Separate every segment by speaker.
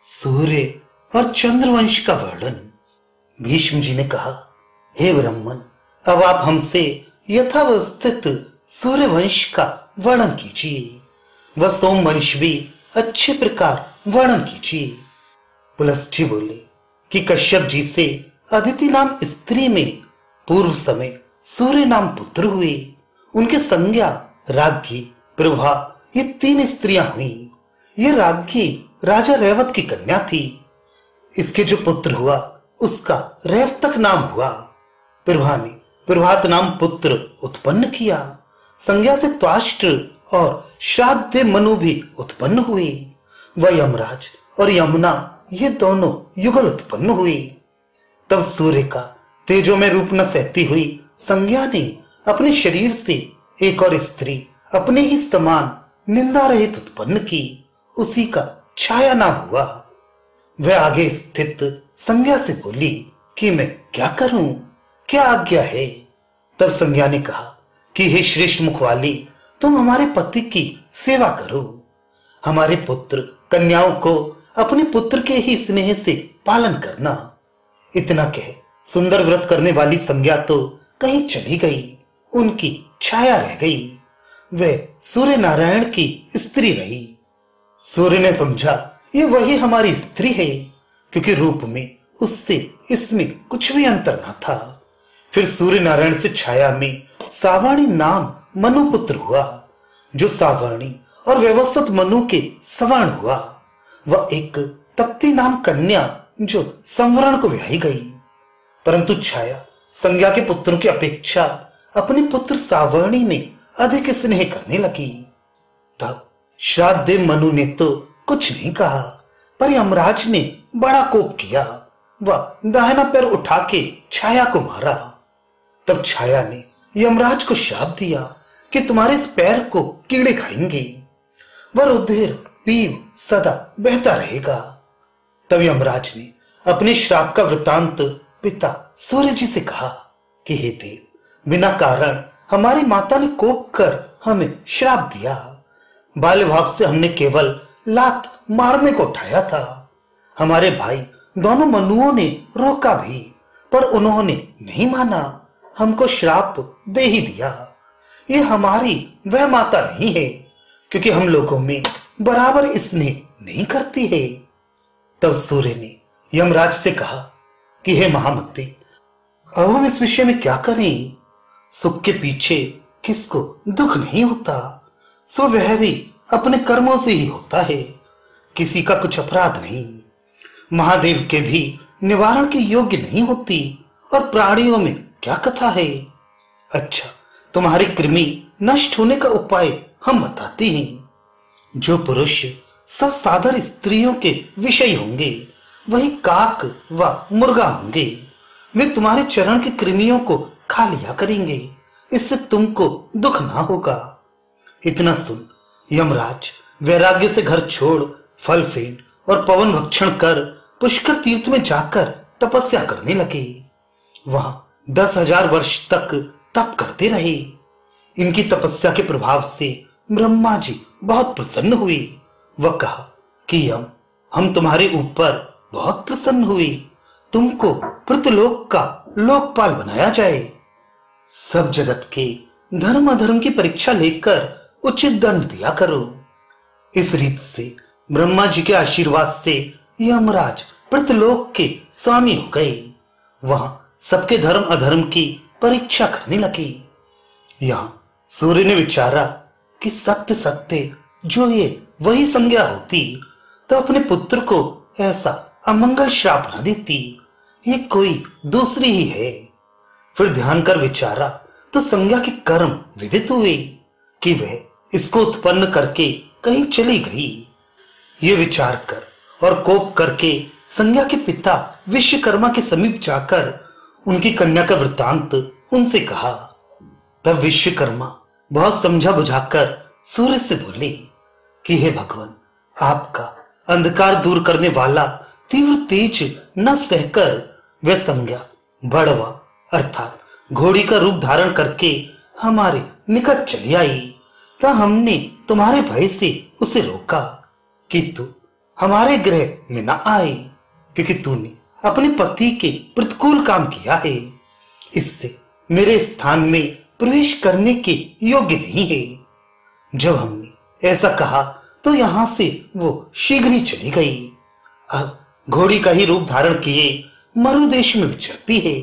Speaker 1: सूर्य और चंद्रवंश का वर्णन। भीष्म जी ने कहा, हे ब्राह्मण, अब आप हमसे यथावस्थित सूर्यवंश का वर्णन कीजिए, वह सोमवंश भी अच्छे प्रकार वर्णन कीजिए। पुलस्त्य बोले कि कश्यप जी से अदिति नाम स्त्री में पूर्व समय सूर्य नाम पुत्र हुए। उनके संज्ञा राज्ञी, प्रभा ये 3 स्त्रियां हुई। ये राज्ञी राजा रेवत की कन्या थी। इसके जो पुत्र हुआ उसका रेवतक नाम हुआ। प्रभा ने प्रभात नाम पुत्र उत्पन्न किया। संज्ञा से त्वाष्ट्र और श्राद्ध मनु भी उत्पन्न हुए। वह यमराज और यमुना ये दोनों युगल उत्पन्न हुए। तब सूर्य का तेजो में रूप न सहती हुई संज्ञा ने अपने शरीर से एक और स्त्री अपने ही समान निंदा रहित उत्पन्न की। उसी का छाया नाम हुआ। वह आगे स्थित संज्ञा से बोली कि मैं क्या करूं, क्या आज्ञा है। तब संज्ञा ने कहा कि हे श्रेष्ठ मुख वाली, तुम हमारे पति की सेवा करो। हमारे पुत्र कन्याओं को अपने पुत्र के ही स्नेह से पालन करना। इतना कह सुंदर व्रत करने वाली संज्ञा तो कहीं चली गई, उनकी छाया रह गई। वह सूर्य नारायण की स्त्री रही। सूर्य ने समझा ये वही हमारी स्त्री है, क्योंकि रूप में उससे इसमें कुछ भी अंतर न था। फिर सूर्य नारायण से छाया में सावाणी नाम मनुपुत्र हुआ, जो सावाणी और व्यवस्थित मनु के सवर्ण हुआ। वह एक तप्ती नाम कन्या जो संवरण को ब्याही गई। परंतु छाया संज्ञा के पुत्रों की अपेक्षा अपने पुत्र सावर्णी में अधिक स्नेह करने लगी। तब श्राद्ध मनु ने तो कुछ नहीं कहा, पर यमराज ने बड़ा कोप किया। वह दाहिना पैर उठा के छाया को मारा। तब छाया ने यमराज को श्राप दिया कि तुम्हारे इस पैर को कीड़े खाएंगे, वह रुधिर पीव सदा बहता रहेगा। तब यमराज ने अपने श्राप का वृतांत पिता सूर्य जी से कहा कि हे देव, बिना कारण हमारी माता ने कोप कर हमें श्राप दिया। बाल्य भाव से हमने केवल लात मारने को उठाया था। हमारे भाई दोनों मनुओं ने रोका भी, पर उन्होंने नहीं माना, हमको श्राप दे ही दिया। ये हमारी वह माता नहीं है, क्योंकि हम लोगों में बराबर स्नेह नहीं करती है। तब सूर्य ने यमराज से कहा कि हे महामते, अब हम इस विषय में क्या करें। सुख के पीछे किसको दुख नहीं होता, सो वह भी अपने कर्मों से ही होता है। किसी का कुछ अपराध नहीं। महादेव के भी निवारण के योग्य नहीं होती, और प्राणियों में क्या कथा है। अच्छा, तुम्हारी कृमि नष्ट होने का उपाय हम बताते हैं। जो पुरुष सब साधारण स्त्रियों के विषय होंगे, वही काक व मुर्गा होंगे। वे तुम्हारे चरण के कृमियों को खा लिया करेंगे, इससे तुमको दुख ना होगा। इतना सुन यमराज वैराग्य से घर छोड़ फल फेन और पवन भक्षण कर पुष्कर तीर्थ में जाकर तपस्या करने लगे। वहां 10,000 वर्ष तक तप करते रहे। इनकी तपस्या के प्रभाव से ब्रह्मा जी बहुत प्रसन्न हुए। वह कहा कि हम तुम्हारे ऊपर बहुत प्रसन्न हुए। तुमको पृथ्वीलोक का लोकपाल बनाया जाए। सब जगत के धर्म अधर्म की परीक्षा लेकर उचित दंड दिया करो। इस रीत से ब्रह्मा जी के आशीर्वाद से यमराज पृथ्वीलोक के स्वामी हो गए। वहां सबके धर्म अधर्म की परीक्षा करने लगे। यहां सूर्य ने विचारा कि सत्य सत्य जो ये वही संज्ञा होती तो अपने पुत्र को ऐसा अमंगल श्राप न देती। ये कोई दूसरी ही है। फिर ध्यान कर विचारा तो संज्ञा के कर्म विदित हुए कि वह इसको उत्पन्न करके कहीं चली गई। ये विचार कर और कोप करके संज्ञा के पिता विश्वकर्मा के समीप जाकर उनकी कन्या का वृतांत उनसे कहा। तब विश्वकर्मा बहुत समझा बुझाकर सूर्य से बोले कि हे भगवान, आपका अंधकार दूर करने वाला तीव्र तेज न सहकर वह संज्ञा बड़वा अर्थात घोड़ी का रूप धारण करके हमारे निकट चली आई। तब हमने तुम्हारे भय से उसे रोका, किंतु हमारे ग्रह में न आए, क्योंकि तूने अपने पति के प्रतिकूल काम किया है। इससे मेरे स्थान में प्रवेश करने के योग्य नहीं है। जब हमने ऐसा कहा तो यहां से वो शीघ्र ही चली गई। अब घोड़ी का ही रूप धारण किए मरुदेश में विचरती है।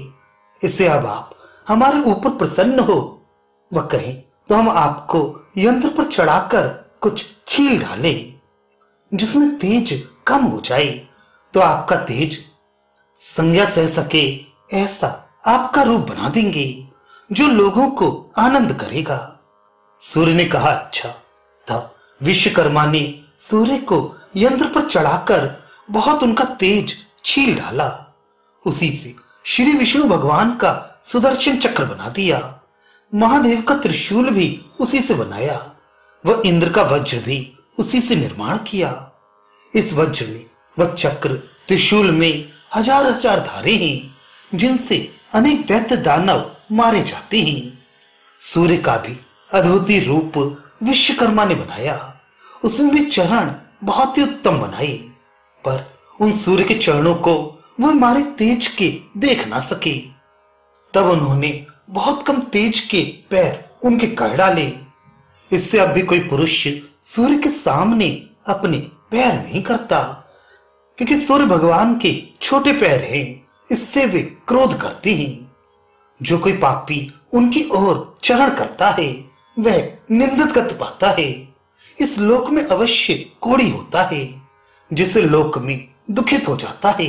Speaker 1: इससे अब आप हमारे ऊपर प्रसन्न हो, वह कहें तो हम आपको यंत्र पर चढ़ाकर कुछ छील डाले, जिसमें तेज कम हो जाए, तो आपका तेज संज्ञा सह सके ऐसा आपका रूप बना देंगे, जो लोगों को आनंद करेगा। सूर्य ने कहा, अच्छा। तब विश्वकर्मा ने सूर्य को यंत्र पर चढ़ाकर बहुत उनका तेज छील डाला। उसी से श्री विष्णु भगवान का सुदर्शन चक्र बना दिया। महादेव का त्रिशूल भी उसी से बनाया। वह इंद्र का वज्र भी उसी से निर्माण किया। इस वज्र में वह चक्र त्रिशूल में हजार हजार धारे हैं, जिनसे अनेक दैत्य दानव मारे जाते हैं। सूर्य का भी अद्भुत रूप विश्वकर्मा ने बनाया। उसमें भी चरण बहुत ही उत्तम बनाए, पर उन सूर्य के चरणों को वह हमारे तेज के देख ना सके। तब उन्होंने बहुत कम तेज के पैर उनके कर डाले। इससे अब भी कोई पुरुष सूर्य के सामने अपने पैर नहीं करता, क्योंकि सूर्य भगवान के छोटे पैर हैं। इससे वे क्रोध करते हैं। जो कोई पापी उनकी ओर चरण करता है, वह निंदित गति पाता है। इस लोक में अवश्य कोड़ी होता है, जिसे लोक में दुखित हो जाता है।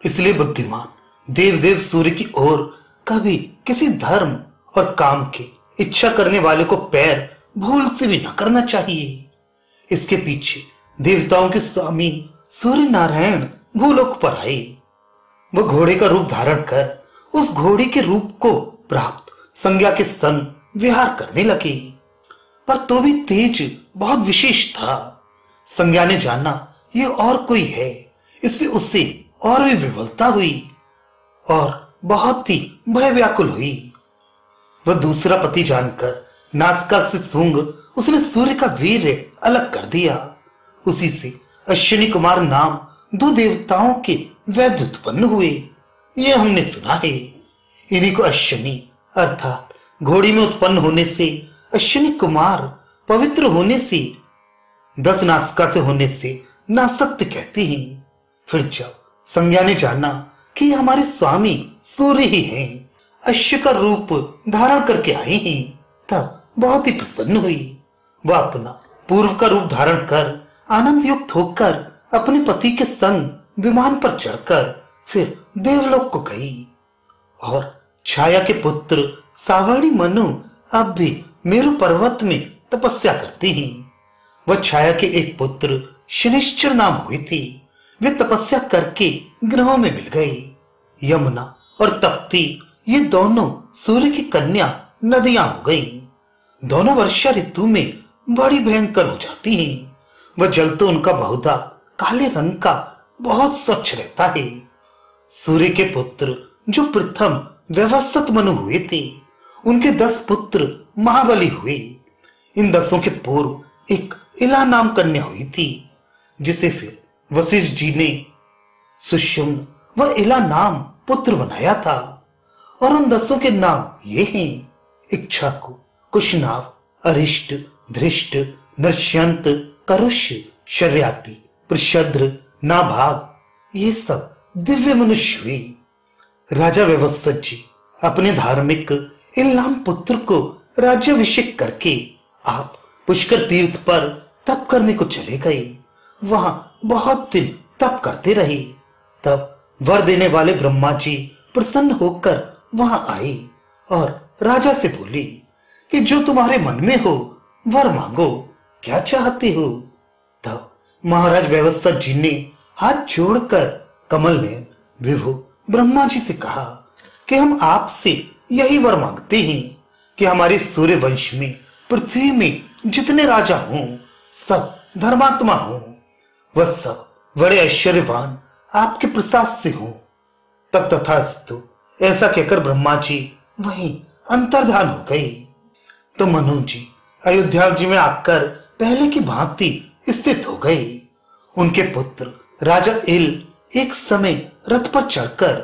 Speaker 1: इसलिए बुद्धिमान देवदेव सूर्य की ओर कभी किसी धर्म और काम के इच्छा करने वाले को पैर भूल से भी न करना चाहिए। इसके पीछे देवताओं के स्वामी सूर्य नारायण भूलोक पर आए। वह घोड़े का रूप धारण कर उस घोड़े के रूप को प्राप्त संज्ञा के संग विहार करने लगे, पर तो भी तेज बहुत विशेष था। संज्ञा ने जाना ये और कोई है। इससे उससे और भी विवलता हुई और बहुत ही भय व्याकुल हुई। वह दूसरा पति जानकर नासिका से सूंघ उसने सूर्य का वीर्य अलग कर दिया। उसी से अश्विनी कुमार नाम दो देवताओं के वैद्य उत्पन्न हुए, ये हमने सुना है। इन्हीं को अश्विनी अर्थात घोड़ी में उत्पन्न होने से अश्विनी कुमार, पवित्र होने से, 10 नासिका से होने से नासत्य कहते हैं। फिर जब संज्ञा ने जाना कि हमारे स्वामी सूर्य ही हैं, अश्व का रूप धारण करके आए हैं, तब बहुत ही प्रसन्न हुई। वह अपना पूर्व का रूप धारण कर आनंद युक्त होकर अपने पति के संग विमान पर चढ़कर फिर देवलोक को गई। और छाया के पुत्र सावर्णी मनु अब भी मेरु पर्वत में तपस्या करते हैं। वह छाया के एक पुत्र शनिश्चर नाम हुए थे। वे तपस्या करके ग्रहों में मिल गए। यमुना और तप्ती ये दोनों सूर्य की कन्या नदियां हो गई। दोनों वर्षा ऋतु में बड़ी भयंकर हो जाती हैं। वह जल तो उनका बहुधा काले रंग का बहुत स्वच्छ रहता है। सूर्य के पुत्र जो प्रथम व्यवस्थित मनु हुए थे, उनके 10 पुत्र महाबली हुए। इन 10 के पूर्व एक इला नाम कन्या हुई थी, जिसे फिर वशिष्ठ जी ने सुषुम्न व इला नाम पुत्र बनाया था। और उन 10 के नाम ये हैं: इक्ष्वाकु, कुशनाभ, अरिष्ट, धृष्ट, नृष्यंत, करुष, शर्याति, प्रशद्र, नाभाग। ये सब दिव्य मनुष्य हुए। राजा व्यवस्थित जी अपने धार्मिक इलाम पुत्र को राज्याभिषेक करके आप पुष्कर तीर्थ पर तप करने को चले गए। वहां बहुत दिन तप करते रहे। तब वर देने वाले ब्रह्मा जी प्रसन्न होकर वहां आए और राजा से बोले कि जो तुम्हारे मन में हो वर मांगो, क्या चाहते हो। तब महाराज व्यवस्थित जी ने हाथ जोड़कर कमल नयन विभु ब्रह्मा जी से कहा कि हम आपसे यही वर मांगते हैं कि हमारे सूर्य वंश में पृथ्वी में जितने राजा हों सब धर्मात्मा हों, वह सब बड़े ऐश्वर्यवान आपके प्रसाद से हों। तब तथास्तु ऐसा कहकर ब्रह्मा जी वहीं अंतर्धान हो गए। तो मनु जी अयोध्या जी में आकर पहले की भांति स्थित हो गए। उनके पुत्र राजा इल एक समय रथ पर चढ़कर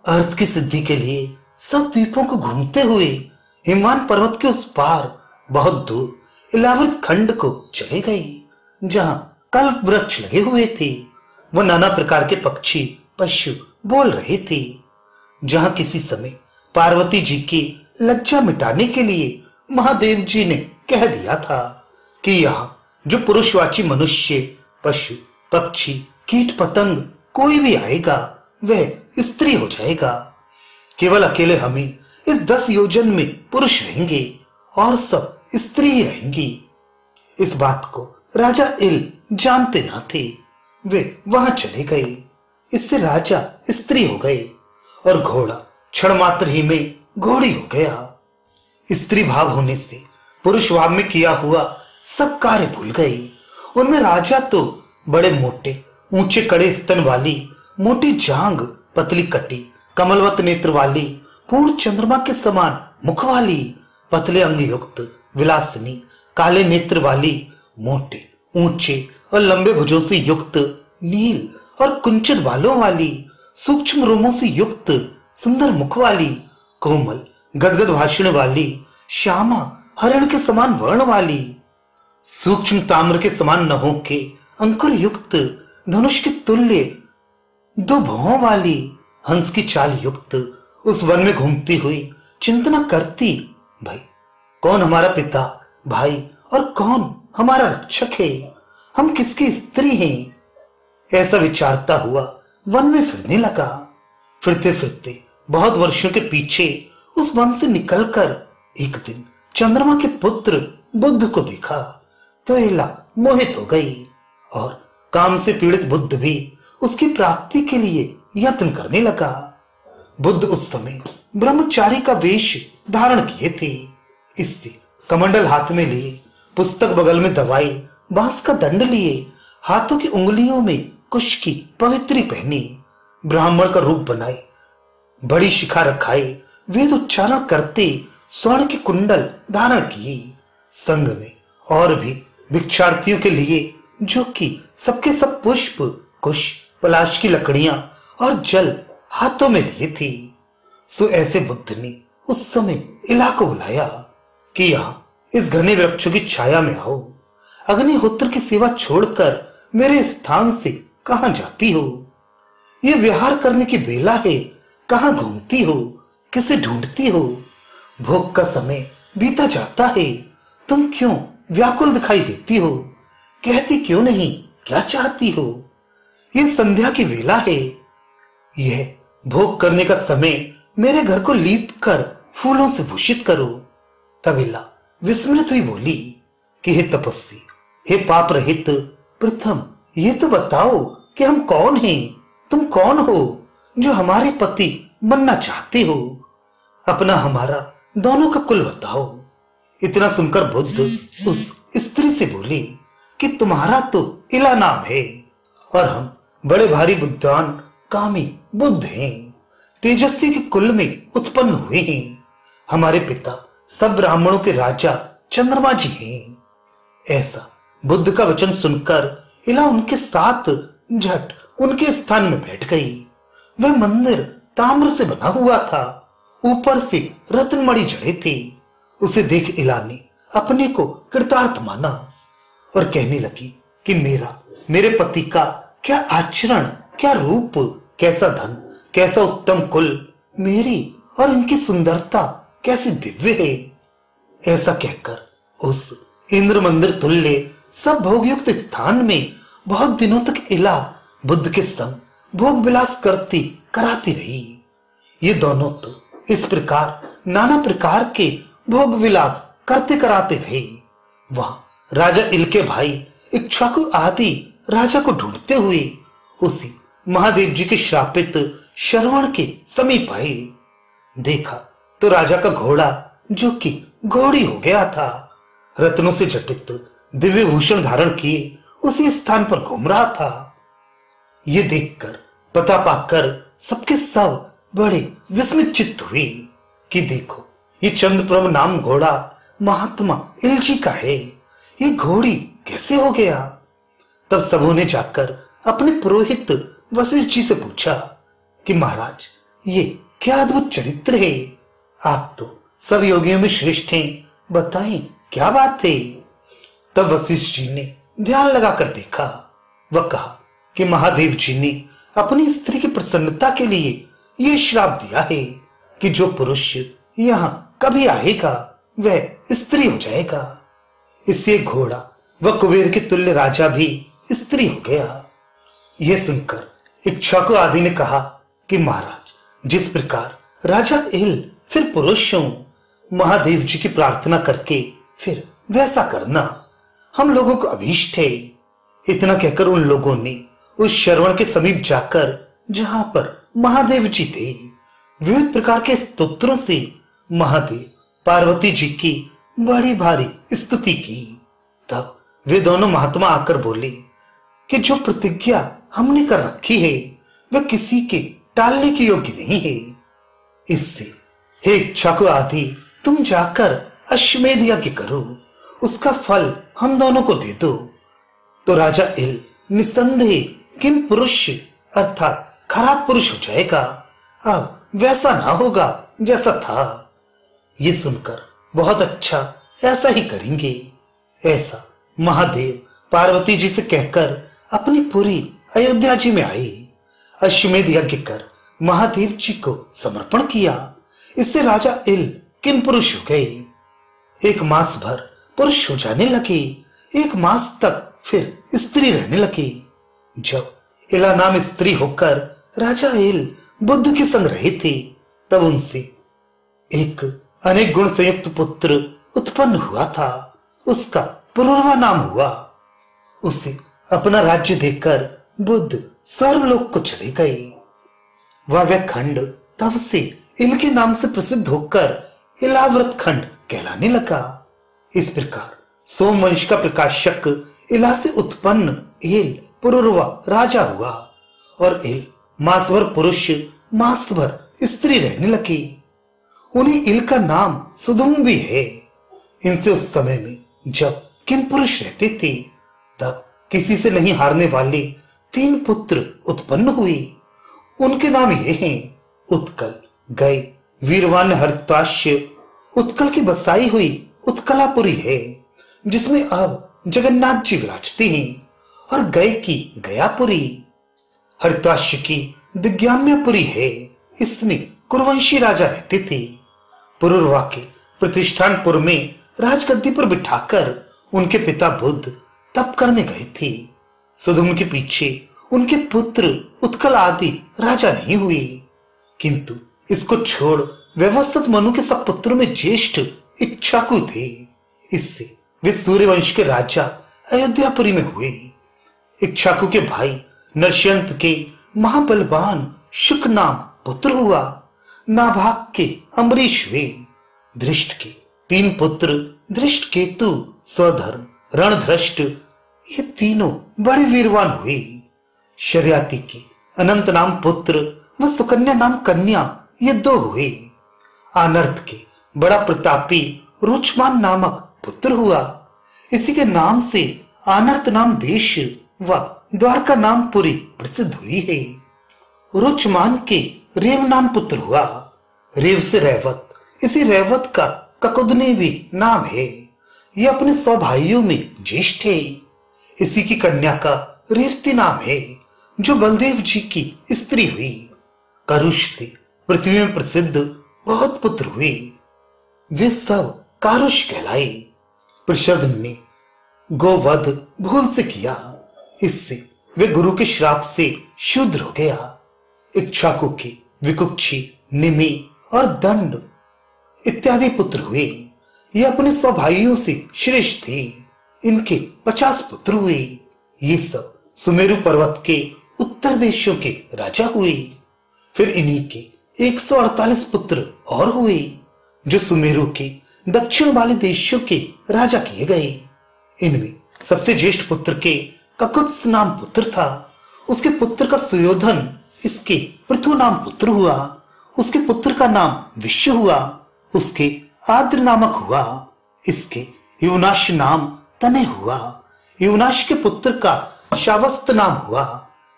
Speaker 1: अर्थ की सिद्धि के लिए सब द्वीपों को घूमते हुए हिमवान पर्वत के उस पार बहुत दूर इलावृत खंड को चले गए, जहां कल्प वृक्ष लगे हुए थे। वो नाना प्रकार के पक्षी पशु बोल रहे थे। जहां किसी समय पार्वती जी की लज्जा मिटाने के लिए महादेव जी ने कह दिया था कि यहाँ जो पुरुषवाची मनुष्य पशु पक्षी कीट पतंग कोई भी आएगा वह स्त्री हो जाएगा। केवल अकेले हमें इस 10 योजन में पुरुष रहेंगे और सब स्त्री ही रहेंगी। इस बात को राजा इल जानते न थे। वे वहां चले गए। इससे राजा स्त्री हो गए और घोड़ा क्षण मात्र ही में घोड़ी हो गया। स्त्री भाव होने से पुरुष भाव में किया हुआ सब कार्य भूल गए। उनमें राजा तो बड़े मोटे ऊंचे कड़े स्तन वाली मोटी जांग पतली कटी कमलवत नेत्र वाली पूर्ण चंद्रमा के समान मुख वाली पतले अंग युक्त विलासिनी काले नेत्र वाली मोटे ऊंचे और लंबे भुजों से युक्त नील और कुंचित बालों वाली सूक्ष्म रोमों से युक्त सुंदर मुख वाली कोमल गदगद भाषण वाली श्यामा हरण के समान वर्ण वाली सूक्ष्म ताम्र के समान नहों के अंकुर युक्त धनुष के तुल्य 2 भौहों वाली हंस की चाल युक्त उस वन में घूमती हुई चिंतना करती, भाई कौन हमारा पिता भाई और कौन हमारा रक्षक है, हम किसकी स्त्री हैं, ऐसा विचारता हुआ वन में फिरने लगा। फिरते फिरते बहुत वर्षों के पीछे उस वन से निकलकर एक दिन चंद्रमा के पुत्र बुद्ध को देखा तो एला मोहित हो गई और काम से पीड़ित बुद्ध भी उसकी प्राप्ति के लिए यत्न करने लगा। बुद्ध उस समय ब्रह्मचारी का वेश धारण किए थे। इससे कमंडल हाथ में लिए, पुस्तक बगल में दवाई, बांस का दंड लिए, हाथों की उंगलियों में कुश की पवित्री पहनी, ब्राह्मण का रूप बनाए, बड़ी शिखा रखाए, वेद उच्चारण करते स्वर्ण के कुंडल धारण किए। संग में और भी भिक्षार्थियों के लिए जो कि सबके सब पुष्प कुश पलाश की लकड़ियां और जल हाथों में लिए थी। सो ऐसे बुद्ध ने उस समय इला को बुलाया कि यहाँ इस घने वृक्षों की छाया में आओ। अग्निहोत्र की सेवा छोड़कर मेरे स्थान से कहां जाती हो? ये विहार करने की बेला है, कहां घूमती हो, किसे ढूंढती हो? भोग का समय बीता जाता है, तुम क्यों व्याकुल दिखाई देती हो? कहती क्यों नहीं क्या चाहती हो? ये संध्या की वेला है, यह भोग करने का समय मेरे घर को लीप कर फूलों से भूषित करो। तब इला विस्मृत हुई बोली कि हे तपस्वी, हे पाप रहित, प्रथम ये तो बताओ कि हम कौन हैं? तुम कौन हो जो हमारे पति बनना चाहते हो? अपना हमारा दोनों का कुल बताओ। इतना सुनकर बुद्ध उस स्त्री से बोली कि तुम्हारा तो इला नाम है और हम बड़े भारी बुद्धिमान कामी बुद्ध हैं, तेजस्वी के कुल में उत्पन्न हुए हैं। हमारे पिता सब ब्राह्मणों के राजा चंद्रमा जी हैं। ऐसा बुद्ध का वचन सुनकर इला उनके साथ झट उनके स्थान में बैठ गई। वह मंदिर ताम्र से बना हुआ था, ऊपर से रत्नमणि जड़े थे। उसे देख इला ने अपने को कृतार्थ माना और कहने लगी कि मेरे पति का क्या आचरण, क्या रूप, कैसा धन, कैसा उत्तम कुल, मेरी और इनकी सुंदरता कैसी दिव्य है। ऐसा कहकर उस इंद्र मंदिर तुल्य सब भोगयुक्त स्थान में बहुत दिनों तक इला बुद्ध के संग भोग विलास करती कराती रही। ये दोनों तो इस प्रकार नाना प्रकार के भोग विलास करते कराते रहे। वहां राजा इल के भाई इक्ष्वाकु आदि राजा को ढूंढते हुए उसी महादेव जी के श्रापित श्रवण के समीप आए। देखा तो राजा का घोड़ा जो कि घोड़ी हो गया था, रत्नों से जटित दिव्य भूषण धारण किए उसी स्थान पर घूम रहा था। ये देखकर पता पाकर सबके सब बड़े विस्मित चित्त हुए कि देखो, ये चंद्रप्रभ नाम घोड़ा महात्मा इलजी का है। ये घोड़ी कैसे हो गया? तब सबों ने जाकर अपने पुरोहित वशिष्ठ जी से पूछा कि महाराज, ये क्या अद्भुत चरित्र है। आप तो सब योगियों में श्रेष्ठ हैं, बताएं क्या बात है। तब वशिष्ठ जी ने ध्यान लगाकर देखा। वह कहा कि महादेव जी ने अपनी स्त्री की प्रसन्नता के लिए यह श्राप दिया है कि जो पुरुष यहां कभी आएगा वह स्त्री हो जाएगा। इससे घोड़ा व कुबेर के तुल्य राजा भी स्त्री हो गया। यह सुनकर इक्ष्वाकु आदि ने कहा कि महाराज, जिस प्रकार राजा इल फिर पुरुष हो, महादेव जी की प्रार्थना करके फिर वैसा करना हम लोगों को अभीष्ट है। इतना कहकर उन लोगों ने उस श्रवण के समीप जाकर, जहां पर महादेव जी थे, विविध प्रकार के स्तोत्रों से महादेव पार्वती जी की बड़ी भारी स्तुति की। तब वे दोनों महात्मा आकर बोले कि जो प्रतिज्ञा हमने कर रखी है वह किसी के टालने की योग्य नहीं है। इससे हे इक्ष्वाकु आदि, तुम जाकर अश्वमेध यज्ञ करो, उसका फल हम दोनों को दे दो। तो राजा इल निसंदेह किम पुरुष अर्थात खराब पुरुष हो जाएगा। अब वैसा ना होगा जैसा था। ये सुनकर बहुत अच्छा, ऐसा ही करेंगे। ऐसा महादेव पार्वती जी से कहकर अपनी पूरी अयोध्या जी में आए। अश्वमेध यज्ञ कर महादेव जी को समर्पण किया। इससे राजा इल किम पुरुष हो गए। एक मास भर पुरुष हो जाने लगे, एक मास तक फिर स्त्री रहने लगी। जब इला नाम स्त्री होकर राजा इल बुद्ध के संग रहे थे, तब उनसे एक अनेक गुण संयुक्त पुत्र उत्पन्न हुआ था। उसका पुरुरवा नाम हुआ। उसे अपना राज्य देकर बुद्ध स्वर्गलोक को चले गए। वह खंड तब से इल के नाम से प्रसिद्ध होकर इलाव्रत खंड कहलाने लगा। इस प्रकार सोमवंश का प्रकाशक इला से उत्पन्न इल पुरुरवा राजा हुआ और इल मासभर पुरुष मासभर स्त्री रहने लगी। उन्हीं इल का नाम सुधुम भी है। इनसे उस समय में जब किन पुरुष रहते थे, तब किसी से नहीं हारने वाले 3 पुत्र उत्पन्न हुए। उनके नाम ये हैं उत्कल, गय, वीरवान, हरिताश्य। उत्कल की बसाई हुई उत्कलापुरी है, जिसमें अब जगन्नाथ जी विराजते हैं, और गय की गयापुरी। हरिताश्य की दिग्याम्यपुरी है, इसमें कुरुवंशी राजा रहते थे। पुरुरवा के प्रतिष्ठानपुर में राजगद्दी पर बिठाकर उनके पिता बुद्ध तप करने गए थे। सुधुम के पीछे उनके पुत्र उत्कल आदि राजा नहीं हुए, किंतु इसको छोड़ व्यवस्थित मनु के सब पुत्रों में ज्येष्ठ इक्ष्वाकु थे। इससे वे सूर्यवंश के राजा अयोध्यापुरी में हुए। इक्ष्वाकु के भाई नरसिंह के महाबलवान शुक नाम पुत्र हुआ। नाभाग के अम्बरीश हुए। धृष्ट के 3 पुत्र धृष्ट, केतु, स्वधर्म, रणधृष्ट, ये तीनों बड़े वीरवान हुए। शर्याति के अनंत नाम पुत्र व सुकन्या नाम कन्या, ये 2 हुए। आनर्थ के बड़ा प्रतापी रुचमान नामक पुत्र हुआ। इसी के नाम से आनर्थ नाम देश व द्वारका नाम पुरी प्रसिद्ध हुई है। रुचमान के रेव नाम पुत्र हुआ। रेव से रैवत, इसी रैवत का ककुदने भी नाम है। यह अपने 100 भाइयों में ज्येष्ठ है। इसी की कन्या का रेवती नाम है, जो बलदेव जी की स्त्री हुई। करुष से पृथ्वी में प्रसिद्ध बहुत पुत्र हुए। वे सब कारुष कहलाए। प्रशद ने गोवध भूल से किया, इससे वे गुरु के श्राप से शूद्र हो गया। इक्ष्वाकु के विकुक्षी, निमि और दंड इत्यादि पुत्र हुए। ये अपने 100 भाइयों से श्रेष्ठ थे। इनके 50 पुत्र हुए। ये सब सुमेरु पर्वत के उत्तर देशों के राजा हुए। फिर इन्हीं के 148 पुत्र और हुए, जो सुमेरु के दक्षिण वाले देशों के राजा किए गए। इनमें सबसे ज्येष्ठ पुत्र के ककुत्स नाम पुत्र था। उसके पुत्र का सुयोधन इसके पृथु नाम पुत्र हुआ। उसके पुत्र का नाम विश्व हुआ। उसके आद्र नामक हुआ। इसके युवनाश नाम तने हुआ। युवनाश के पुत्र का श्रावस्त नाम हुआ,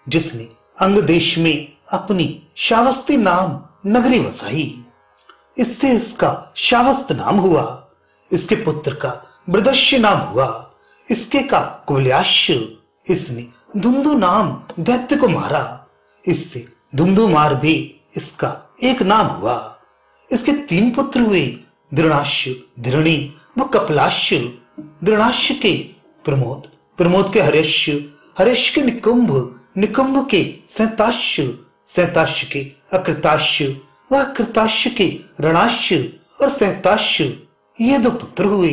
Speaker 1: जिसने अंग देश में अपनी श्रावस्ती नाम नगरी बसाई। इससे इसका श्रावस्त नाम हुआ। इसके पुत्र का बृदश्य नाम हुआ। इसके का कुल्याश्य। इसने धुंधु नाम दैत्य को मारा। इससे धुंधुमार भी इसका एक नाम हुआ। इसके 3 पुत्र हुए, दृणाश्य, धृणी व कपलाश्य। दृणाश्य के प्रमोद, प्रमोद के हर्यश्य, हर्यश्य के निकुंभ, निकुंभ के सैताश्य, सैताश्य के अकृताश्य व अकृताश्य के रणाश्य और सैताश्य, ये 2 पुत्र हुए।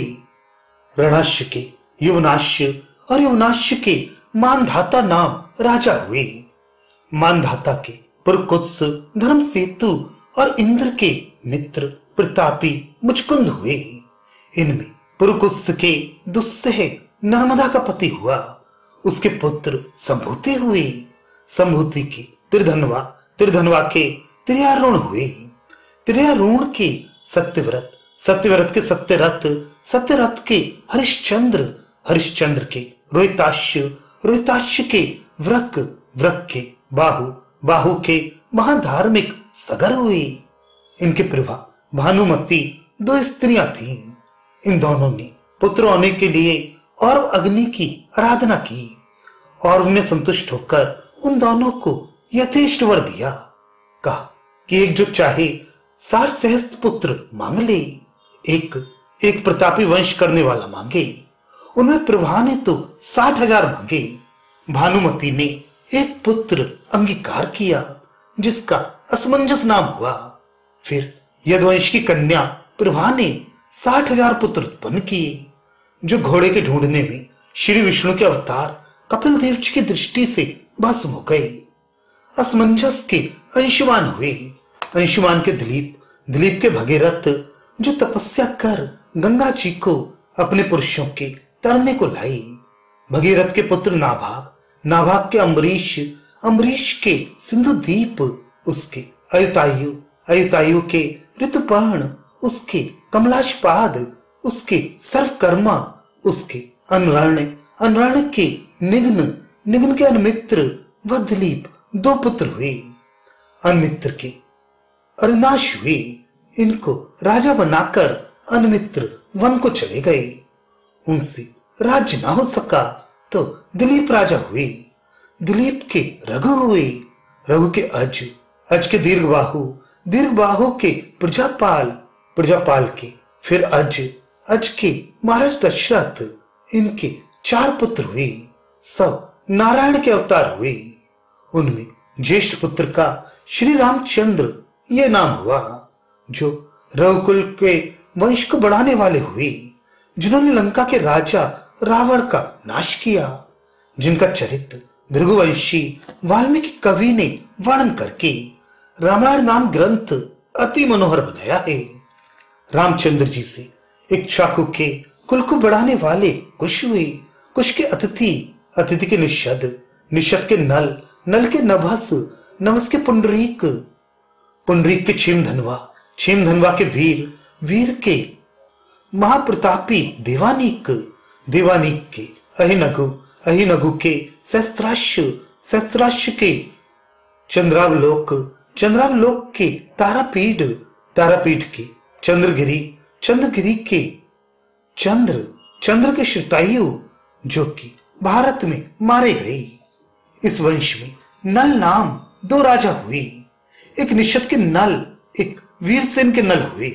Speaker 1: रणाश्य के यवनाश्य और यवनाश्य के मानधाता नाम राजा हुए। मानधाता के पुरकुत्स, धर्म सेतु और इंद्र के मित्र प्रतापी मुचकुंद हुए। इनमें पुरकुत्स के दुस्सह नर्मदा का पति हुआ। उसके पुत्र संभूति हुए। संभूति के त्रिधनवा, त्रिधनवा के त्रियारुण हुए। त्रियारुण के सत्यव्रत, सत्यव्रत के सत्यरथ, सत्यरथ के हरिश्चंद्र, हरिश्चंद्र के रोहिताश्य, रोहिताश्य के वृक, वृक के बाहु, बाहु के महाधार्मिक सगर हुए। इनके प्रभा भानुमती 2 स्त्रियां थीं। इन दोनों ने पुत्र होने के लिए और अग्नि की आराधना की और उन्हें संतुष्ट होकर उन दोनों को यथेष्ट वर दिया। कहा कि एक जो चाहे 60 सहस्त्र पुत्र मांग ले, एक प्रतापी वंश करने वाला मांगे। उनमें प्रभा ने तो 60,000 मांगे। भानुमती ने एक पुत्र अंगीकार किया, जिसका असमंजस नाम हुआ। फिर यदुवंश की कन्या प्रभा ने 60,000 पुत्र उत्पन्न किए, जो घोड़े के ढूंढने में श्री विष्णु के अवतार कपिल देव जी की दृष्टि से भस्म हो गए। असमंजस के अंशुमान हुए। अंशुमान के दिलीप, दिलीप के भगीरथ, जो तपस्या कर गंगा जी को अपने पुरुषों के तरने को लाई। भगीरथ के पुत्र नाभाग, नाभाग के अम्बरीश, अम्बरीश के सिंधुदीप, उसके अयुतायु, अयुतायु के ऋतुपर्ण, उसके कमलाशपाद, उसके सर्वकर्मा, उसके अनुरण्य, अनुरण्य के निग्न, निग्न के अनमित्र व दिलीप 2 पुत्र हुए। अनमित्र के अरुणाश हुए। इनको राजा बनाकर अनमित्र वन को चले गए। उनसे राज्य ना हो सका तो दिलीप राजा हुए। दिलीप के रघु हुए। रघु के अज, अज के दीर्घबाहु, दीर्घबाहु के प्रजापाल, प्रजापाल के फिर अज, अज के महाराज दशरथ। इनके 4 पुत्र हुए। सब नारायण के अवतार हुए। उनमें ज्येष्ठ पुत्र का श्री रामचंद्र ये नाम हुआ, जो रघुकुल के वंश को बढ़ाने वाले हुए, जिन्होंने लंका के राजा रावण का नाश किया, जिनका चरित्र भृगुवंशी वाल्मीकि कवि ने वर्णन करके रामायण नाम ग्रंथ अति मनोहर बनाया है। रामचंद्र जी से इक्ष्वाकु के कुल को बढ़ाने वाले कुश हुए। कुश के अतिथि, अतिथि के निषद, निषद के नल, नल के नभस, नभस के पुंडरीक, पुंडरीक के क्षेमधनवा, क्षेमधनवा के वीर, वीर के महाप्रतापी देवानीक, देवानीक के अहिनगु, अहिनगु के सहस्त्राश्य, सहस्त्राश्य के चंद्रावलोक, चंद्रावलोक के तारापीठ, तारापीठ के चंद्रगिरी, चंद्रगिरी के चंद्र, चंद्र के श्रुतायु, जो कि भारत में मारे गए। इस वंश में नल नाम 2 राजा हुए। एक निषद के नल, एक वीरसेन के नल हुए।